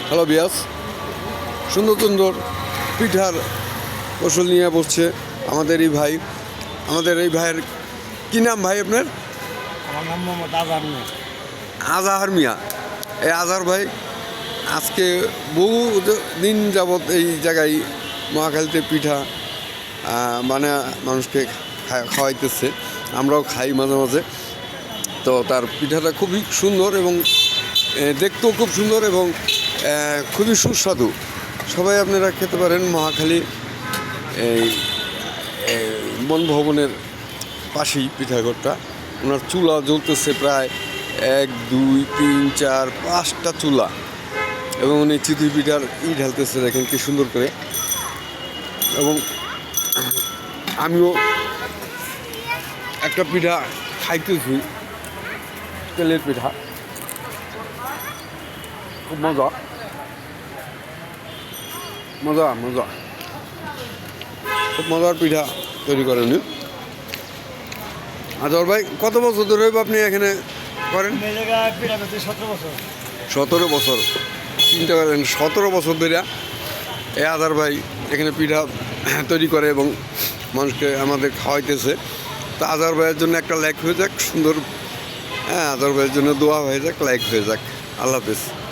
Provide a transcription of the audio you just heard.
Hello বিয়াস, সুন্দর সুন্দর পিঠার কৌশল নিয়ে বসছে আমাদের এই ভাই। আমাদের এই ভাইয়ের কী নাম ভাই আপনার? আমার নাম মোহাম্মদ আজহার মিয়া। আজহার মিয়া। এই আজহার ভাই আজকে বহু দিন যাবৎ এই জায়গায় মহাখালীতে পিঠা মানে মানুষকে খাওয়াইতেছে। আমরাও খাই মাঝে মাঝে। তো তার পিঠাটা খুবই সুন্দর এবং দেখতেও খুব সুন্দর এবং খুবই সুস্বাদু। সবাই আপনারা খেতে পারেন মহাখালী এই বন ভবনের পাশেই পিঠাঘরটা। ওনার চুলা জ্বলতেছে প্রায় 1 2 3 4 5টা চুলা এবং উনি চিতই পিঠার ঢালতেছে, দেখেন কি সুন্দর করে। এবং আমিও একটা পিঠা খাইতেছি, তেলের পিঠা, খুব মজা মজা মজা, খুব মজার পিঠা তৈরি করেন উনি। আজহার ভাই কত বছর ধরে আপনি এখানে করেন? 17 বছর। চিন্তা করেন, 17 বছর ধরে এই আজহার ভাই এখানে পিঠা তৈরি করে এবং মানুষকে আমাদের খাওয়াইতেছে। তো আজহার ভাইয়ের জন্য একটা লাইক হয়ে যাক, সুন্দর। হ্যাঁ, আজহার ভাইয়ের জন্য দোয়া হয়ে যাক, লাইক হয়ে যাক। আল্লাহ হাফেজ।